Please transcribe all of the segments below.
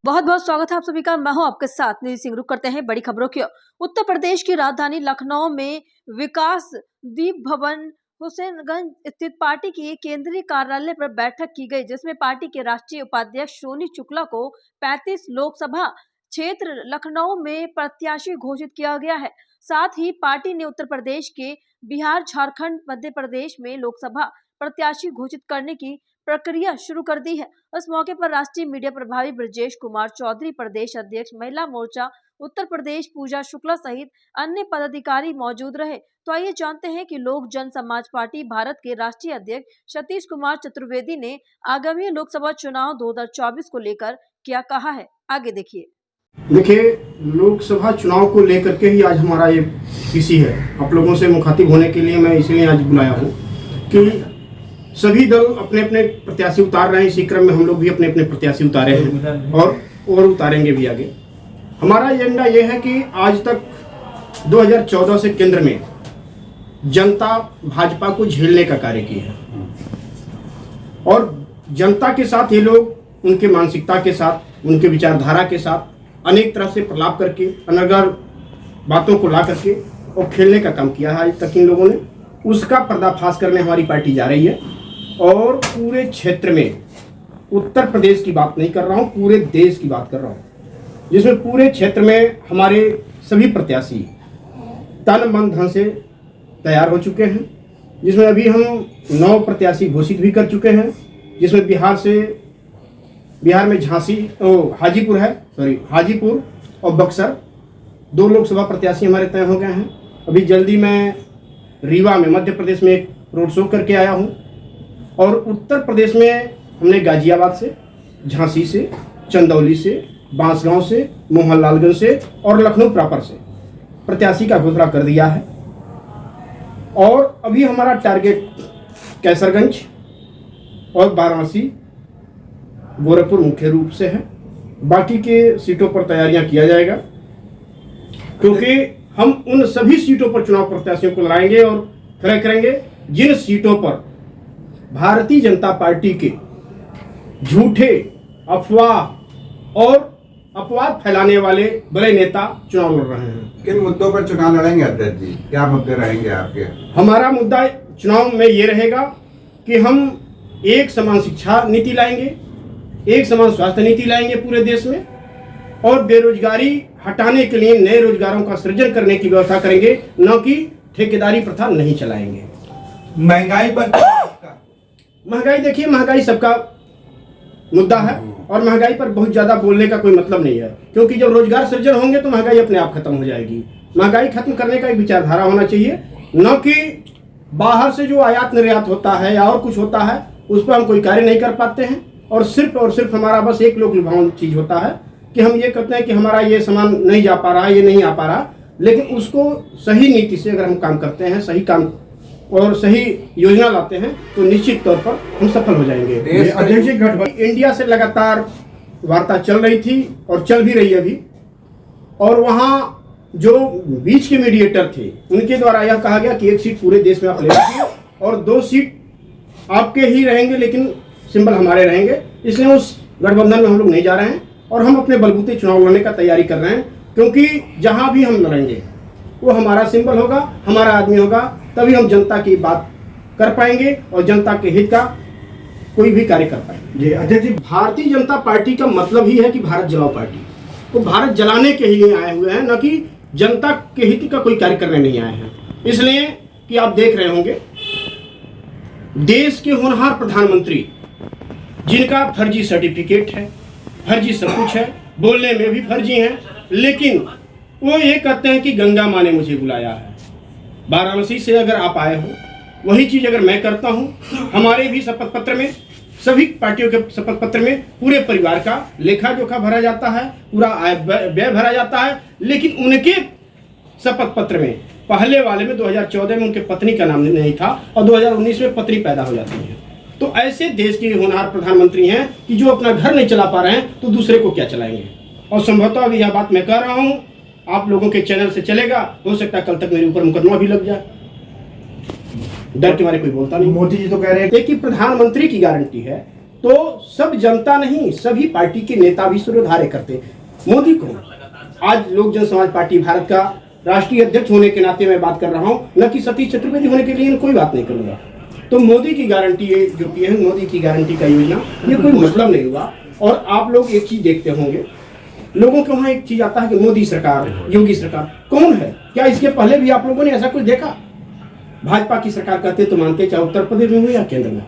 बहुत बहुत स्वागत है आप सभी का। मैं हूं आपके साथ निधि सिंह। रुक करते हैं बड़ी खबरों की ओर। उत्तर प्रदेश की राजधानी लखनऊ में विकास दीप भवन हुसैनगंज स्थित पार्टी की केंद्रीय कार्यालय पर बैठक की गई, जिसमें पार्टी के राष्ट्रीय उपाध्यक्ष सोनी शुक्ला को 35 लोकसभा क्षेत्र लखनऊ में प्रत्याशी घोषित किया गया है। साथ ही पार्टी ने उत्तर प्रदेश के बिहार, झारखंड, मध्य प्रदेश में लोकसभा प्रत्याशी घोषित करने की प्रक्रिया शुरू कर दी है। इस मौके पर राष्ट्रीय मीडिया प्रभारी ब्रजेश कुमार चौधरी, प्रदेश अध्यक्ष महिला मोर्चा उत्तर प्रदेश पूजा शुक्ला सहित अन्य पदाधिकारी मौजूद रहे। तो आइए जानते हैं कि लोक जन समाज पार्टी भारत के राष्ट्रीय अध्यक्ष सतीश कुमार चतुर्वेदी ने आगामी लोकसभा चुनाव 2024 को लेकर क्या कहा है। आगे देखिए। देखिए, लोकसभा चुनाव को लेकर के ही आज हमारा ये पीसी है। आप लोगों से मुखातिब होने के लिए मैं इसलिए आज बुलाया हूँ कि सभी दल अपने अपने प्रत्याशी उतार रहे हैं। इसी क्रम में हम लोग भी अपने अपने प्रत्याशी उतारे हैं और उतारेंगे भी आगे। हमारा एजेंडा ये है कि आज तक 2014 से केंद्र में जनता भाजपा को झेलने का कार्य किया है और जनता के साथ ये लोग उनके मानसिकता के साथ, उनके विचारधारा के साथ अनेक तरह से प्रलाप करके, अनर्गल बातों को ला करके और खेलने का काम किया है आज तक इन लोगों ने। उसका पर्दाफाश करने हमारी पार्टी जा रही है और पूरे क्षेत्र में, उत्तर प्रदेश की बात नहीं कर रहा हूँ, पूरे देश की बात कर रहा हूँ, जिसमें पूरे क्षेत्र में हमारे सभी प्रत्याशी तन मन धन से तैयार हो चुके हैं। जिसमें अभी हम 9 प्रत्याशी घोषित भी कर चुके हैं, जिसमें बिहार में हाजीपुर और बक्सर 2 लोकसभा प्रत्याशी हमारे तय हो गए हैं। अभी जल्दी मैं रीवा में, मध्य प्रदेश में एक रोड शो करके आया हूं और उत्तर प्रदेश में हमने गाजियाबाद से, झांसी से, चंदौली से, बांसगांव से, मोहनलालगंज से और लखनऊ प्रॉपर से प्रत्याशी का घोषणा कर दिया है। और अभी हमारा टारगेट कैसरगंज और वाराणसी, गोरखपुर मुख्य रूप से है। बाकी के सीटों पर तैयारियां किया जाएगा, क्योंकि हम उन सभी सीटों पर चुनाव प्रत्याशियों को लड़ाएंगे और खड़े करेंगे जिन सीटों पर भारतीय जनता पार्टी के झूठे अफवाह और अपवाद फैलाने वाले बड़े नेता चुनाव लड़ रहे हैं। किन मुद्दों पर चुनाव लड़ेंगे अध्यक्ष जी? क्या मुद्दे रहेंगे आपके? हमारा मुद्दा चुनाव में ये रहेगा कि हम एक समान शिक्षा नीति लाएंगे, एक समान स्वास्थ्य नीति लाएंगे पूरे देश में और बेरोजगारी हटाने के लिए नए रोजगारों का सृजन करने की व्यवस्था करेंगे, न कि ठेकेदारी प्रथा नहीं चलाएंगे। महंगाई पर महंगाई, देखिए, महंगाई सबका मुद्दा है और महंगाई पर बहुत ज्यादा बोलने का कोई मतलब नहीं है, क्योंकि जब रोजगार सृजन होंगे तो महंगाई अपने आप खत्म हो जाएगी। महंगाई खत्म करने का एक विचारधारा होना चाहिए, न कि बाहर से जो आयात निर्यात होता है या और कुछ होता है उस पर हम कोई कार्य नहीं कर पाते हैं और सिर्फ हमारा बस एक लोक लुभावन चीज होता है कि हम ये कहते हैं कि हमारा ये सामान नहीं जा पा रहा, ये नहीं आ पा रहा। लेकिन उसको सही नीति से अगर हम काम करते हैं, सही काम और सही योजना लाते हैं, तो निश्चित तौर पर हम सफल हो जाएंगे। अध्यक्ष गठबंधन इंडिया से लगातार वार्ता चल रही थी और चल भी रही है अभी, और वहाँ जो बीच के मीडिएटर थे उनके द्वारा यह कहा गया कि 1 सीट पूरे देश में आप ले लीजिए और 2 सीट आपके ही रहेंगे, लेकिन सिंबल हमारे रहेंगे। इसलिए उस गठबंधन में हम लोग नहीं जा रहे हैं और हम अपने बलबूते चुनाव लड़ने का तैयारी कर रहे हैं, क्योंकि जहां भी हम लड़ेंगे वो हमारा सिंबल होगा, हमारा आदमी होगा, तभी हम जनता की बात कर पाएंगे और जनता के हित का कोई भी कार्य कर पाएंगे। जी अध्यक्ष जी, भारतीय जनता पार्टी का मतलब ही है कि भारत जलाओ पार्टी। तो भारत जलाने के ही लिए आए हुए हैं, न कि जनता के हित का कोई कार्य करने नहीं आए हैं। इसलिए कि आप देख रहे होंगे देश के होनहार प्रधानमंत्री जिनका फर्जी सर्टिफिकेट है, फर्जी सब कुछ है, बोलने में भी फर्जी हैं, लेकिन वो ये कहते हैं कि गंगा माँ ने मुझे बुलाया है। वाराणसी से अगर आप आए हो, वही चीज अगर मैं करता हूँ। हमारे भी शपथ पत्र में, सभी पार्टियों के शपथ पत्र में पूरे परिवार का लेखा जोखा भरा जाता है, पूरा आय व्यय भरा जाता है, लेकिन उनके शपथ पत्र में पहले वाले में 2014 में उनके पत्नी का नाम नहीं था और 2019 में पत्नी पैदा हो जाती है। तो ऐसे देश के होनहार प्रधानमंत्री हैं कि जो अपना घर नहीं चला पा रहे हैं तो दूसरे को क्या चलाएंगे। और संभवतः अभी यह बात मैं कह रहा हूं, आप लोगों के चैनल से चलेगा, हो सकता है कल तक मेरे ऊपर मुकदमा भी लग जाए। डर के मारे कोई बोलता नहीं। मोदी जी तो कह रहे हैं कि प्रधानमंत्री की गारंटी है तो सब जनता नहीं, सभी पार्टी के नेता भी सूर्योधार्य करते। मोदी को आज लोक जन समाज पार्टी भारत का राष्ट्रीय अध्यक्ष होने के नाते मैं बात कर रहा हूं, न कि सतीश चतुर्वेदी होने के लिए कोई बात नहीं करूंगा। तो मोदी की गारंटी, ये जो पीएम मोदी की गारंटी का योजना, ये कोई मतलब नहीं हुआ। और आप लोग एक चीज देखते होंगे, लोगों के वहां एक चीज आता है कि मोदी सरकार, योगी सरकार कौन है? क्या इसके पहले भी आप लोगों ने ऐसा कुछ देखा? भाजपा की सरकार कहते तो मानते, चाहे उत्तर प्रदेश में हो या केंद्र में हो,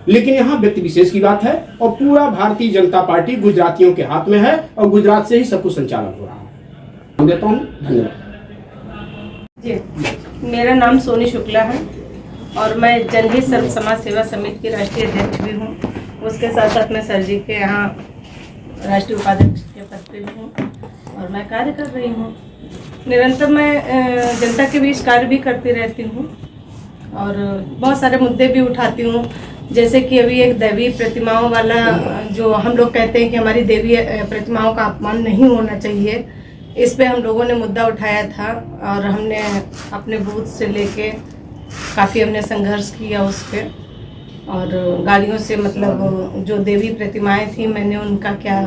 लेकिन यहाँ व्यक्ति विशेष की बात है और पूरा भारतीय जनता पार्टी गुजरातियों के हाथ में है और गुजरात से ही सब कुछ संचालन हो रहा है। देता हूँ, धन्यवाद जी। मेरा नाम सोनी शुक्ला है और मैं जनहित सर्व समाज सेवा समिति की राष्ट्रीय अध्यक्ष भी हूँ। उसके साथ साथ मैं सर जी के यहाँ राष्ट्रीय उपाध्यक्ष के पद पे भी हूँ और मैं कार्य कर रही हूँ। निरंतर मैं जनता के बीच कार्य भी करती रहती हूँ और बहुत सारे मुद्दे भी उठाती हूँ। जैसे कि अभी एक दैवीय प्रतिमाओं वाला, जो हम लोग कहते हैं कि हमारी देवीय प्रतिमाओं का अपमान नहीं होना चाहिए, इस पे हम लोगों ने मुद्दा उठाया था और हमने अपने बूथ से लेके काफ़ी हमने संघर्ष किया उस पर। और गाड़ियों से मतलब जो देवी प्रतिमाएं थी, मैंने उनका क्या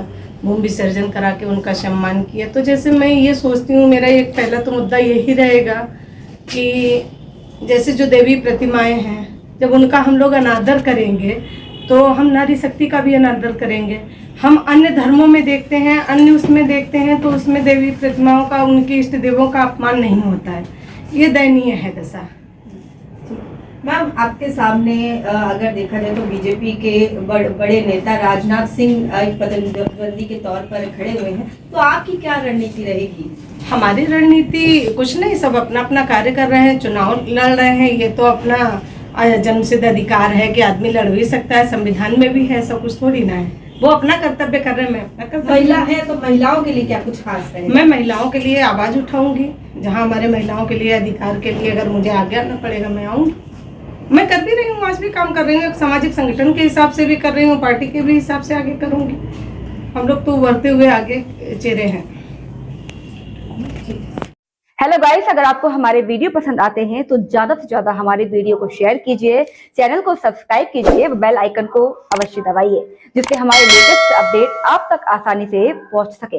भूमि विसर्जन करा के उनका सम्मान किया। तो जैसे मैं ये सोचती हूँ, मेरा एक पहला तो मुद्दा यही रहेगा कि जैसे जो देवी प्रतिमाएं हैं, जब उनका हम लोग अनादर करेंगे तो हम नारी शक्ति का भी अनादर करेंगे। हम अन्य धर्मों में देखते हैं, अन्य उसमें देखते हैं तो उसमें देवी प्रतिमाओं का, उनके इष्ट देवों का अपमान नहीं होता है। ये दयनीय है दशा। मैम, आपके सामने अगर देखा जाए तो बीजेपी के बड़े नेता राजनाथ सिंह एक प्रतिद्वंदी के तौर पर खड़े हुए हैं, तो आपकी क्या रणनीति रहेगी? हमारी रणनीति कुछ नहीं, सब अपना अपना कार्य कर रहे हैं, चुनाव लड़ रहे हैं। ये तो अपना जन्मसिद्ध अधिकार है कि आदमी लड़ भी सकता है, संविधान में भी है, ऐसा कुछ थोड़ी ना है। वो अपना कर्तव्य कर रहे हैं, मैं अपना कर्तव्य। महिला है तो महिलाओं के लिए क्या कुछ खास है? मैं महिलाओं के लिए आवाज़ उठाऊंगी, जहाँ हमारे महिलाओं के लिए अधिकार के लिए अगर मुझे आज्ञा न पड़ेगा मैं आऊँगी। मैं कर भी रही हूँ, आज भी काम कर रही हूँ, सामाजिक संगठन के हिसाब से भी कर रही हूँ, पार्टी के भी हिसाब से आगे करूँगी। हम लोग तो उभरते हुए आगे चेहरे हैं। हेलो गाइस, अगर आपको हमारे वीडियो पसंद आते हैं तो ज्यादा से ज्यादा हमारे वीडियो को शेयर कीजिए, चैनल को सब्सक्राइब कीजिए, बेल आइकन को अवश्य दबाइए, जिससे हमारे लेटेस्ट अपडेट आप तक आसानी से पहुंच सके।